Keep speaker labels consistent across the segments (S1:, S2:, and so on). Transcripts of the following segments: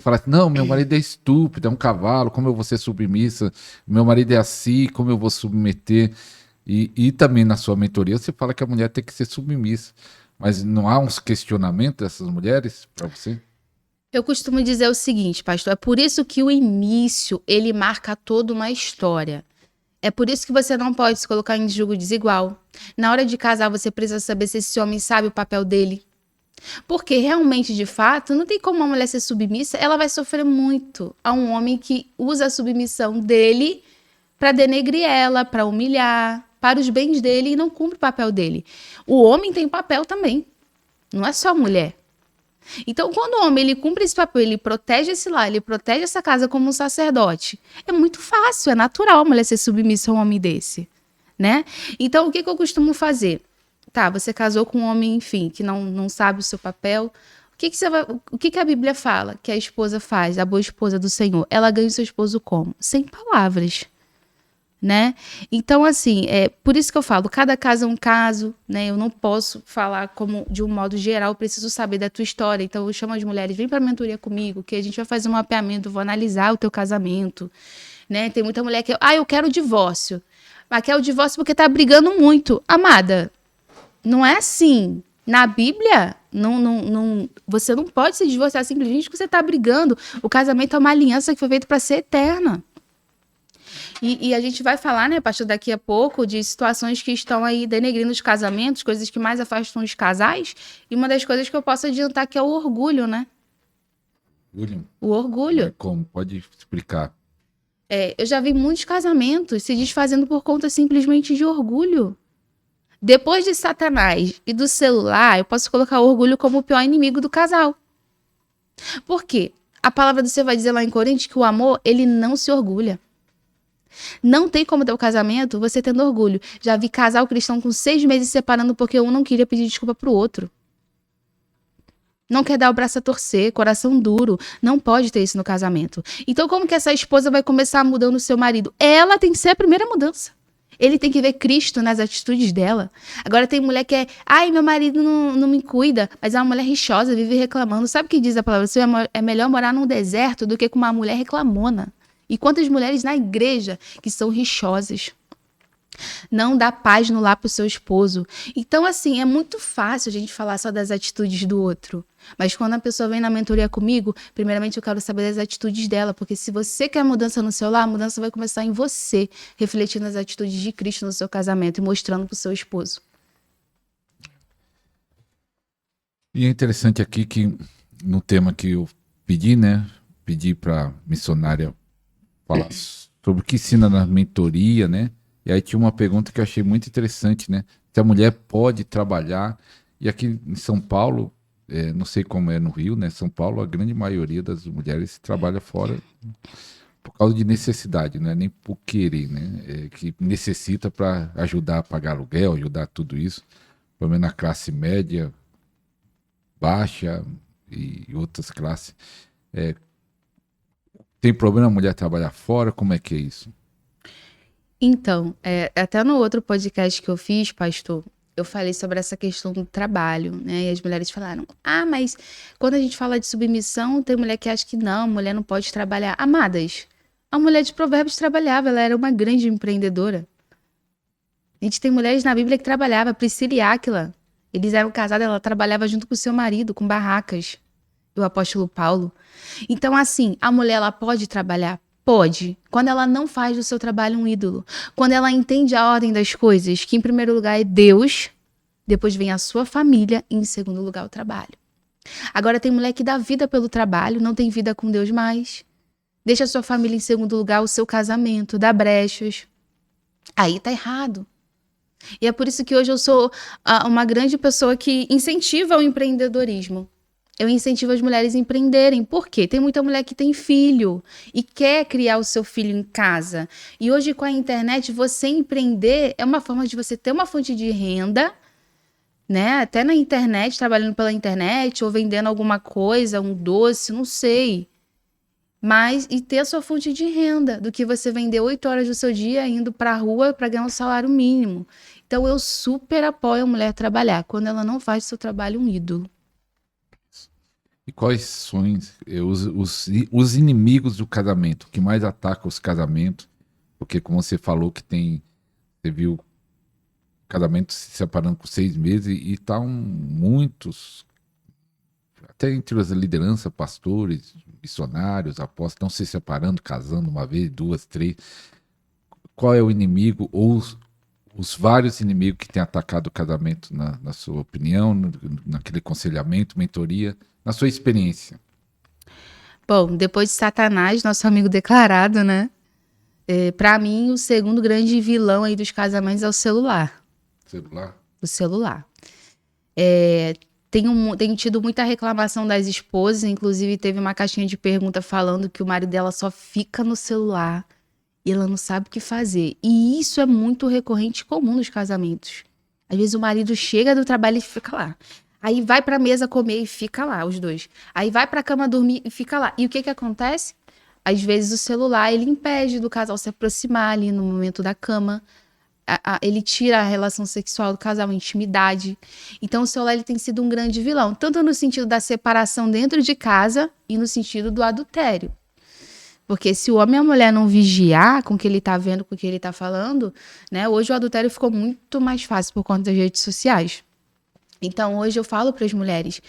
S1: Fala assim, não, meu marido é estúpido, é um cavalo, como eu vou ser submissa? Meu marido é assim, como eu vou submeter? E também na sua mentoria você fala que a mulher tem que ser submissa. Mas não há uns questionamentos dessas mulheres para você?
S2: Eu costumo dizer o seguinte, pastor, é por isso que o início, ele marca toda uma história. É por isso que você não pode se colocar em julgo desigual. Na hora de casar, você precisa saber se esse homem sabe o papel dele. Porque realmente, de fato, não tem como uma mulher ser submissa, ela vai sofrer muito a um homem que usa a submissão dele para denegrir ela, para humilhar, para os bens dele e não cumpre o papel dele. O homem tem papel também, não é só a mulher. Então, quando o homem ele cumpre esse papel, ele protege esse lar, ele protege essa casa como um sacerdote, é muito fácil, é natural a mulher ser submissa a um homem desse, né? Então, o que eu costumo fazer? Tá, você casou com um homem, enfim, que não sabe o seu papel. O que a Bíblia fala que a esposa faz, a boa esposa do Senhor? Ela ganha o seu esposo como? Sem palavras, né? Então, assim, é por isso que eu falo, cada caso é um caso, né? Eu não posso falar como de um modo geral, eu preciso saber da tua história. Então, eu chamo as mulheres, vem para a mentoria comigo, que a gente vai fazer um mapeamento, vou analisar o teu casamento, né? Tem muita mulher que, eu quero o divórcio. Mas quer o divórcio porque tá brigando muito. Amada, não é assim. Na Bíblia, você não pode se divorciar simplesmente porque você tá brigando. O casamento é uma aliança que foi feita para ser eterna. E a gente vai falar, né, pastor, daqui a pouco, de situações que estão aí denegrindo os casamentos, coisas que mais afastam os casais. E uma das coisas que eu posso adiantar que é o orgulho, né?
S1: William,
S2: O
S1: mas
S2: orgulho.
S1: como? Pode explicar.
S2: Eu já vi muitos casamentos se desfazendo por conta simplesmente de orgulho. Depois de Satanás e do celular, eu posso colocar o orgulho como o pior inimigo do casal. Por quê? A palavra do Senhor vai dizer lá em Coríntios que o amor, ele não se orgulha. Não tem como ter o casamento você tendo orgulho. Já vi casal cristão com 6 meses se separando porque um não queria pedir desculpa pro outro. Não quer dar o braço a torcer, coração duro. Não pode ter isso no casamento. Então, como que essa esposa vai começar mudando o seu marido? Ela tem que ser a primeira mudança. Ele tem que ver Cristo nas atitudes dela. Agora tem mulher que ai, meu marido não me cuida, mas é uma mulher rixosa, vive reclamando. Sabe o que diz a palavra? É melhor morar num deserto do que com uma mulher reclamona. E quantas mulheres na igreja que são rixosas? Não dá paz no lar pro seu esposo. Então, assim, é muito fácil a gente falar só das atitudes do outro. Mas quando a pessoa vem na mentoria comigo, primeiramente eu quero saber das atitudes dela, porque se você quer mudança no seu lar, a mudança vai começar em você, refletindo as atitudes de Cristo no seu casamento e mostrando pro seu esposo.
S1: E é interessante aqui que no tema que eu pedi, né? Pedi para missionária falar sobre o que ensina na mentoria, né? E aí tinha uma pergunta que eu achei muito interessante, né? Se a mulher pode trabalhar, e aqui em São Paulo, não sei como é no Rio, né? São Paulo, a grande maioria das mulheres trabalha fora por causa de necessidade, não é nem por querer, né? Que necessita para ajudar a pagar aluguel, ajudar tudo isso, pelo menos na classe média, baixa e outras classes. Tem problema a mulher trabalhar fora? Como é que é isso?
S2: Então, até no outro podcast que eu fiz, pastor, eu falei sobre essa questão do trabalho, né? E as mulheres falaram: mas quando a gente fala de submissão, tem mulher que acha que não, mulher não pode trabalhar. Amadas, a mulher de Provérbios trabalhava, ela era uma grande empreendedora. A gente tem mulheres na Bíblia que trabalhavam, Priscila e Áquila. Eles eram casados, ela trabalhava junto com o seu marido, com barracas. O apóstolo Paulo. Então, assim, a mulher, ela pode trabalhar? Pode. Quando ela não faz do seu trabalho um ídolo. Quando ela entende a ordem das coisas, que em primeiro lugar é Deus, depois vem a sua família e em segundo lugar o trabalho. Agora tem mulher que dá vida pelo trabalho, não tem vida com Deus mais. Deixa a sua família em segundo lugar, o seu casamento, dá brechas. Aí tá errado. E é por isso que hoje eu sou uma grande pessoa que incentiva o empreendedorismo. Eu incentivo as mulheres a empreenderem. Por quê? Tem muita mulher que tem filho e quer criar o seu filho em casa. E hoje, com a internet, você empreender é uma forma de você ter uma fonte de renda, né? Até na internet, trabalhando pela internet ou vendendo alguma coisa, um doce, não sei. Mas, e ter a sua fonte de renda, do que você vender 8 horas do seu dia indo para a rua para ganhar um salário mínimo. Então, eu super apoio a mulher trabalhar, quando ela não faz do seu trabalho um ídolo.
S1: E quais são os inimigos do casamento, que mais atacam os casamentos? Porque como você falou que você viu casamento se separando com 6 meses e tá muitos, até entre as lideranças, pastores, missionários, apóstolos, estão se separando, casando uma vez, 2, 3. Qual é o inimigo ou os vários inimigos que têm atacado o casamento, na sua opinião, naquele aconselhamento, mentoria, na sua experiência?
S2: Bom, depois de Satanás, nosso amigo declarado, né? Para mim, o segundo grande vilão aí dos casamentos é o celular.
S1: Celular?
S2: O celular. Tenho tido muita reclamação das esposas, inclusive teve uma caixinha de pergunta falando que o marido dela só fica no celular e ela não sabe o que fazer. E isso é muito recorrente e comum nos casamentos. Às vezes o marido chega do trabalho e fica lá. Aí vai pra mesa comer e fica lá, os dois. Aí vai pra cama dormir e fica lá. E o que acontece? Às vezes o celular, ele impede do casal se aproximar ali no momento da cama. Ele tira a relação sexual do casal, a intimidade. Então o celular, ele tem sido um grande vilão. Tanto no sentido da separação dentro de casa e no sentido do adultério. Porque se o homem e a mulher não vigiar com o que ele tá vendo, com o que ele tá falando, né? Hoje o adultério ficou muito mais fácil por conta das redes sociais. Então, hoje eu falo para as mulheres,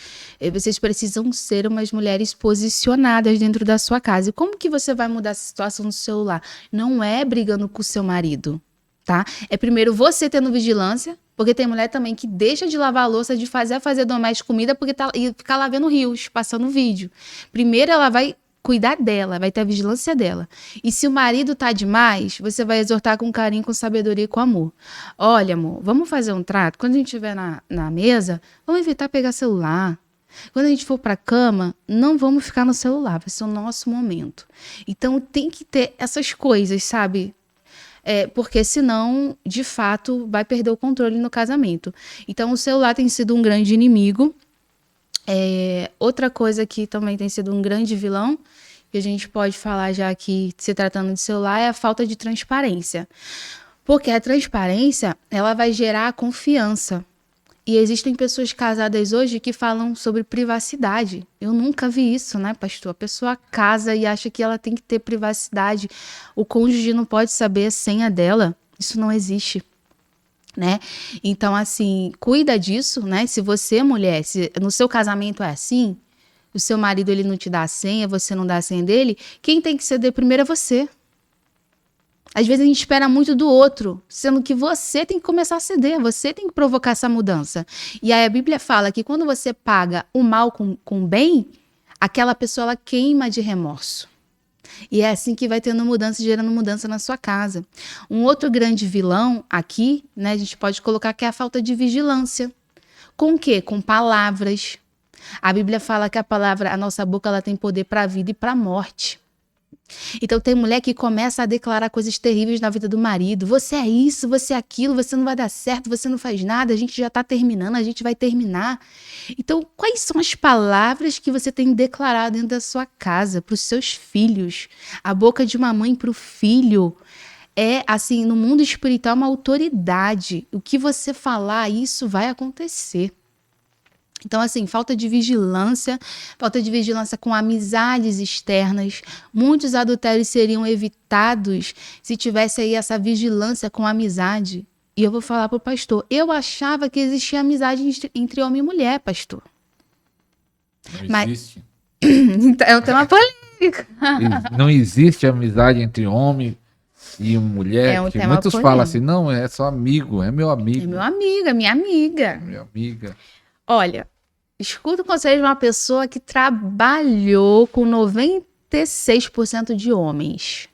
S2: vocês precisam ser umas mulheres posicionadas dentro da sua casa. E como que você vai mudar essa situação no celular? Não é brigando com o seu marido, tá? É primeiro você tendo vigilância, porque tem mulher também que deixa de lavar a louça, de fazer doméstico comida, porque e ficar lá vendo rios, passando vídeo. Primeiro ela vai cuidar dela, vai ter a vigilância dela. E se o marido tá demais, você vai exortar com carinho, com sabedoria e com amor. Olha, amor, vamos fazer um trato? Quando a gente estiver na mesa, vamos evitar pegar celular. Quando a gente for pra cama, não vamos ficar no celular, vai ser o nosso momento. Então tem que ter essas coisas, sabe? Porque senão, de fato, vai perder o controle no casamento. Então o celular tem sido um grande inimigo. Outra coisa que também tem sido um grande vilão, que a gente pode falar já aqui, se tratando de celular, é a falta de transparência. Porque a transparência, ela vai gerar a confiança. E existem pessoas casadas hoje que falam sobre privacidade. Eu nunca vi isso, né, pastor? A pessoa casa e acha que ela tem que ter privacidade. O cônjuge não pode saber a senha dela. Isso não existe. Né? Então, assim, cuida disso, né? Se você, mulher, se no seu casamento é assim, o seu marido ele não te dá a senha, você não dá a senha dele, quem tem que ceder primeiro é você. Às vezes a gente espera muito do outro, sendo que você tem que começar a ceder, você tem que provocar essa mudança. E aí a Bíblia fala que quando você paga o mal com o bem, aquela pessoa ela queima de remorso. E é assim que vai tendo mudança, gerando mudança na sua casa. Um outro grande vilão aqui, né, a gente pode colocar que é a falta de vigilância. Com o quê? Com palavras. A Bíblia fala que a nossa boca, ela tem poder para a vida e para a morte. Então tem mulher que começa a declarar coisas terríveis na vida do marido. Você é isso, você é aquilo, você não vai dar certo, você não faz nada, a gente já está terminando, a gente vai terminar. Então, quais são as palavras que você tem declarado dentro da sua casa, para os seus filhos? A boca de uma mãe para o filho é, assim, no mundo espiritual, uma autoridade. O que você falar, isso vai acontecer. Então, assim, falta de vigilância com amizades externas. Muitos adultérios seriam evitados se tivesse aí essa vigilância com amizade. E eu vou falar para o pastor, eu achava que existia amizade entre homem e mulher, pastor.
S1: Não existe.
S2: Então, é um tema polêmico.
S1: Não existe amizade entre homem e mulher.
S2: É um tema
S1: muitos
S2: polêmico.
S1: falam assim, não, é só amigo, é meu amigo.
S2: É meu amigo, é minha amiga.
S1: Minha amiga.
S2: Olha, escuta o conselho de uma pessoa que trabalhou com 96% de homens.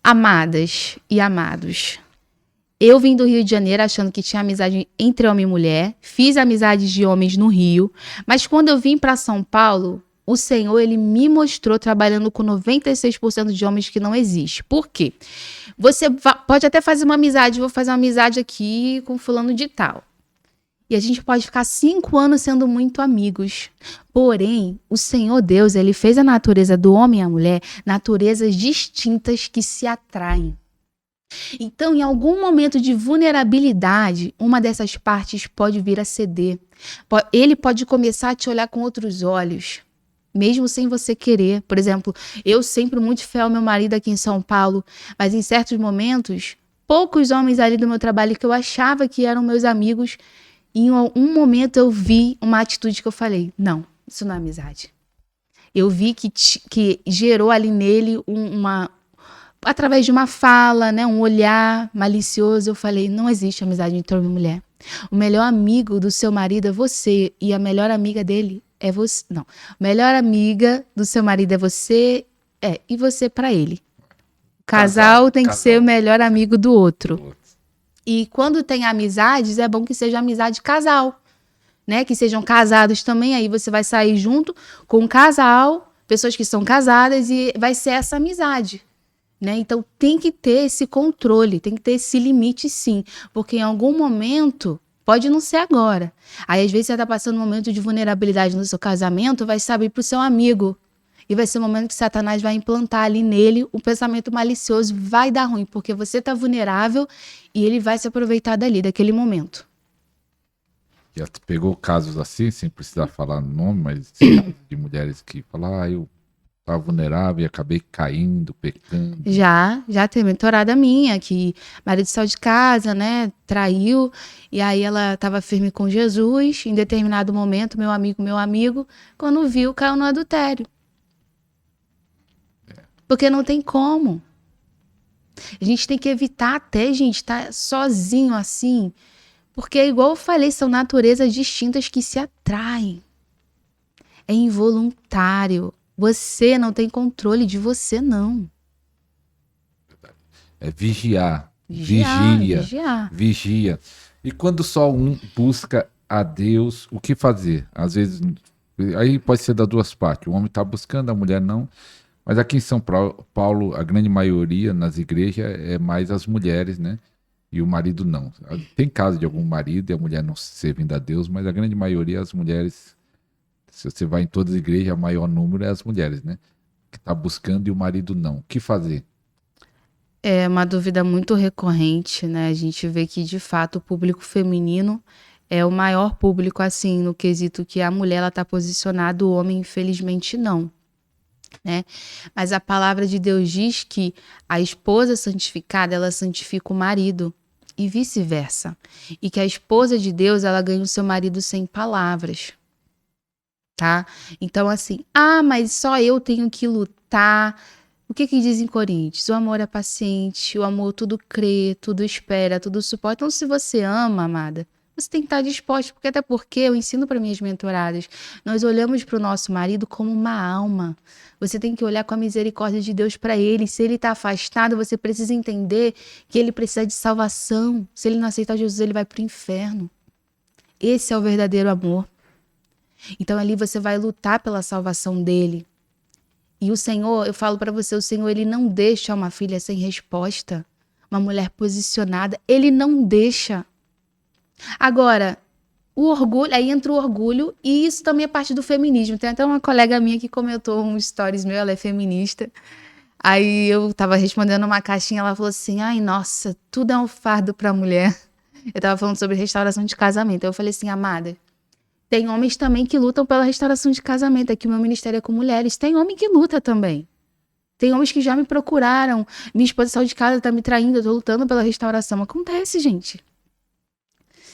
S2: Amadas e amados, eu vim do Rio de Janeiro achando que tinha amizade entre homem e mulher, fiz amizades de homens no Rio, mas quando eu vim para São Paulo, o Senhor, ele me mostrou trabalhando com 96% de homens que não existe. Por quê? Você pode até fazer uma amizade, vou fazer uma amizade aqui com fulano de tal. E a gente pode ficar 5 anos sendo muito amigos. Porém, o Senhor Deus, ele fez a natureza do homem e a mulher naturezas distintas que se atraem. Então, em algum momento de vulnerabilidade, uma dessas partes pode vir a ceder. Ele pode começar a te olhar com outros olhos, mesmo sem você querer. Por exemplo, eu sempre muito fiel ao meu marido aqui em São Paulo, mas em certos momentos, poucos homens ali do meu trabalho que eu achava que eram meus amigos, em um momento eu vi uma atitude que eu falei, não, isso não é amizade. Eu vi que gerou ali nele através de uma fala, né, um olhar malicioso, eu falei, não existe amizade entre homem e mulher. O melhor amigo do seu marido é você e a melhor amiga dele é você. Não, a melhor amiga do seu marido é você, e você para ele. O casal tem que ser o melhor amigo do outro. E quando tem amizades, é bom que seja amizade casal, né? Que sejam casados também, aí você vai sair junto com um casal, pessoas que são casadas e vai ser essa amizade. Né? Então tem que ter esse controle, tem que ter esse limite sim, porque em algum momento, pode não ser agora, aí às vezes você está passando um momento de vulnerabilidade no seu casamento, vai saber para o seu amigo, e vai ser o momento que Satanás vai implantar ali nele um pensamento malicioso, vai dar ruim, porque você está vulnerável e ele vai se aproveitar dali, daquele momento.
S1: Já pegou casos assim, sem precisar falar nome, mas de mulheres que falam, eu estava vulnerável e acabei caindo, pecando.
S2: Já teve mentorada minha, que marido saiu de casa, né, traiu, e aí ela estava firme com Jesus, em determinado momento, meu amigo, quando viu, caiu no adultério. Porque não tem como. A gente tem que evitar até, gente, estar sozinho assim, porque igual eu falei, são naturezas distintas que se atraem. É involuntário. Você não tem controle de você, não.
S1: É vigiar.
S2: Vigiar.
S1: Vigia. E quando só um busca a Deus, o que fazer? Às vezes, aí pode ser das duas partes. O homem está buscando, a mulher não. Mas aqui em São Paulo, a grande maioria nas igrejas é mais as mulheres, né? E o marido não. Tem caso de algum marido e a mulher não servindo a Deus, mas a grande maioria as mulheres. Se você vai em todas as igrejas, o maior número é as mulheres, né? Que está buscando e o marido não. O que fazer?
S2: É uma dúvida muito recorrente, né? A gente vê que, de fato, o público feminino é o maior público, assim, no quesito que a mulher ela está posicionada, o homem, infelizmente, não. Né? Mas a palavra de Deus diz que a esposa santificada, ela santifica o marido e vice-versa. E que a esposa de Deus, ela ganha o seu marido sem palavras. Tá? Então assim, mas só eu tenho que lutar. O que diz em Coríntios? O amor é paciente, o amor tudo crê, tudo espera, tudo suporta. Então se você ama, amada, você tem que estar disposto, porque até porque eu ensino para minhas mentoradas, nós olhamos para o nosso marido como uma alma. Você tem que olhar com a misericórdia de Deus para ele. Se ele está afastado, você precisa entender que ele precisa de salvação. Se ele não aceitar Jesus, ele vai para o inferno. Esse é o verdadeiro amor. Então ali você vai lutar pela salvação dele. E o Senhor, eu falo para você, o Senhor, ele não deixa uma filha sem resposta, uma mulher posicionada, ele não deixa. Agora, o orgulho, aí entra o orgulho, e isso também é parte do feminismo. Tem até uma colega minha que comentou um stories meu, ela é feminista. Aí eu tava respondendo uma caixinha, ela falou assim, ai, nossa, tudo é um fardo pra mulher. Eu tava falando sobre restauração de casamento. Eu falei assim, amada, tem homens também que lutam pela restauração de casamento. Aqui o meu ministério é com mulheres. Tem homem que luta também. Tem homens que já me procuraram. Minha esposa saiu de casa, tá me traindo, eu tô lutando pela restauração. Acontece, gente.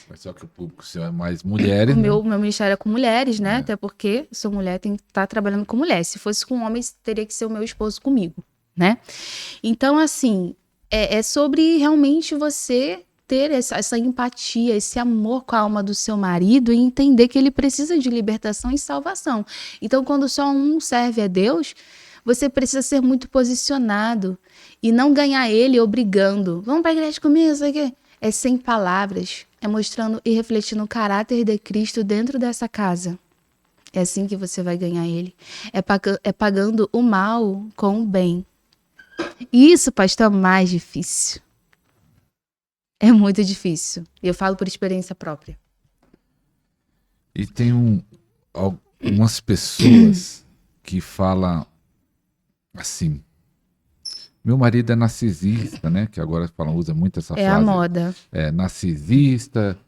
S1: Mas só que o público seu é mais mulheres,
S2: O
S1: né?
S2: meu ministério é com mulheres, né? Até porque sou mulher, tenho que estar trabalhando com mulher. Se fosse com homens, teria que ser o meu esposo comigo, né? Então, assim, é sobre realmente você ter essa empatia, esse amor com a alma do seu marido e entender que ele precisa de libertação e salvação. Então, quando só um serve a Deus, você precisa ser muito posicionado e não ganhar ele obrigando. Vamos para a igreja comigo, isso aqui. É sem palavras, é mostrando e refletindo o caráter de Cristo dentro dessa casa. É assim que você vai ganhar ele. É pagando o mal com o bem. E isso, pastor, é mais difícil. É muito difícil. Eu falo por experiência própria.
S1: E tem algumas pessoas que falam assim, meu marido é narcisista, né? Que agora usa muito essa
S2: É a
S1: frase.
S2: moda.
S1: É narcisista.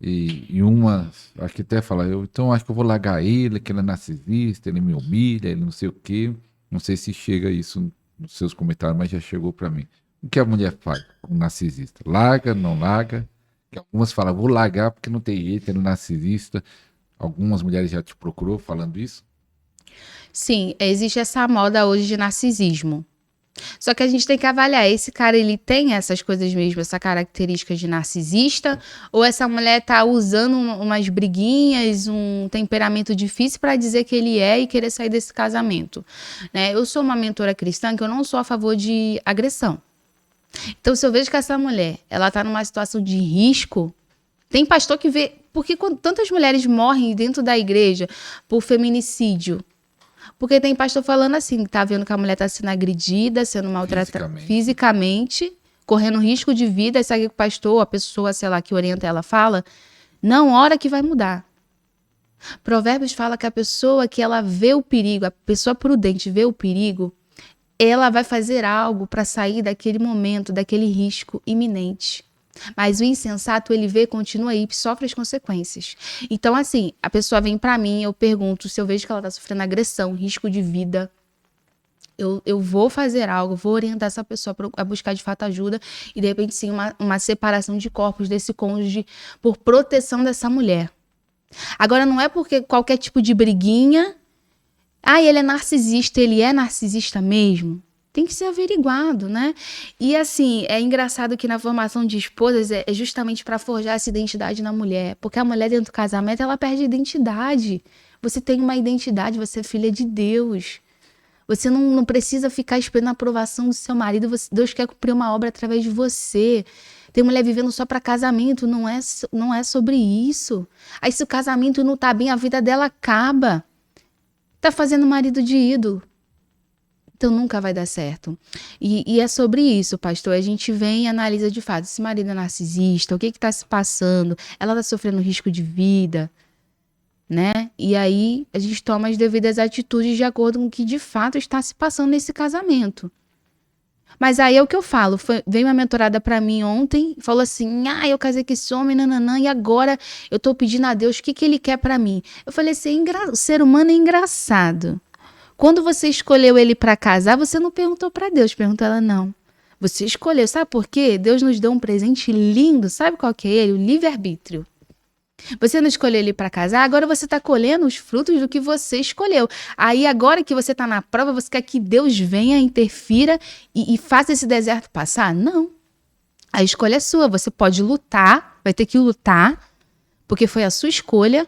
S1: E uma aqui até fala, então acho que eu vou largar ele, que ele é narcisista, ele me humilha, ele não sei o quê. Não sei se chega isso nos seus comentários, mas já chegou para mim. O que a mulher faz com o narcisista? Larga, não larga? Que algumas falam, vou largar porque não tem jeito, ele é narcisista. Algumas mulheres já te procurou falando isso?
S2: Sim, existe essa moda hoje de narcisismo. Só que a gente tem que avaliar, esse cara, ele tem essas coisas mesmo, essa característica de narcisista, ou essa mulher tá usando umas briguinhas, um temperamento difícil para dizer que ele é e querer sair desse casamento, né? Eu sou uma mentora cristã que eu não sou a favor de agressão. Então, se eu vejo que essa mulher, ela tá numa situação de risco, tem pastor que vê, porque quando tantas mulheres morrem dentro da igreja por feminicídio, porque tem pastor falando assim, tá vendo que a mulher tá sendo agredida, sendo maltratada fisicamente, correndo risco de vida, e sabe que o pastor, a pessoa, sei lá, que orienta ela fala, não, hora que vai mudar. Provérbios fala que a pessoa que ela vê o perigo, a pessoa prudente vê o perigo, ela vai fazer algo para sair daquele momento, daquele risco iminente. Mas o insensato, ele vê, continua aí, sofre as consequências. Então, assim, a pessoa vem pra mim, eu pergunto se eu vejo que ela tá sofrendo agressão, risco de vida. Eu vou fazer algo, vou orientar essa pessoa a buscar de fato ajuda e, de repente, sim, uma separação de corpos desse cônjuge por proteção dessa mulher. Agora, não é porque qualquer tipo de briguinha, ele é narcisista mesmo? Tem que ser averiguado, né? E assim, é engraçado que na formação de esposas é justamente para forjar essa identidade na mulher. Porque a mulher dentro do casamento, ela perde a identidade. Você tem uma identidade, você é filha de Deus. Você não precisa ficar esperando a aprovação do seu marido. Deus quer cumprir uma obra através de você. Tem mulher vivendo só para casamento, não é sobre isso. Aí se o casamento não tá bem, a vida dela acaba. Tá fazendo marido de ídolo. Então nunca vai dar certo. E é sobre isso, pastor. A gente vem e analisa de fato. Esse marido é narcisista, o que está se passando? Ela está sofrendo risco de vida, né? E aí a gente toma as devidas atitudes de acordo com o que de fato está se passando nesse casamento. Mas aí é o que eu falo. Veio uma mentorada para mim ontem, falou assim, eu casei com esse homem, nananã, e agora eu tô pedindo a Deus o que ele quer para mim. Eu falei assim, o ser humano é engraçado. Quando você escolheu ele para casar, você não perguntou para Deus, perguntou ela não. Você escolheu, sabe por quê? Deus nos deu um presente lindo, sabe qual que é ele? O livre-arbítrio. Você não escolheu ele para casar, agora você está colhendo os frutos do que você escolheu. Aí agora que você está na prova, você quer que Deus venha, interfira e faça esse deserto passar? Não. A escolha é sua, você pode lutar, vai ter que lutar, porque foi a sua escolha,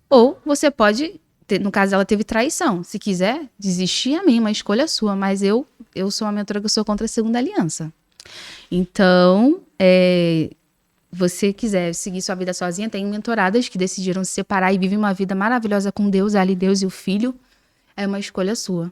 S2: ou você pode... No caso, ela teve traição. Se quiser, desistir, amém, uma escolha sua. Mas eu sou uma mentora que eu sou contra a segunda aliança. Então, você quiser seguir sua vida sozinha, tem mentoradas que decidiram se separar e vivem uma vida maravilhosa com Deus, ela e Deus e o filho. É uma escolha sua.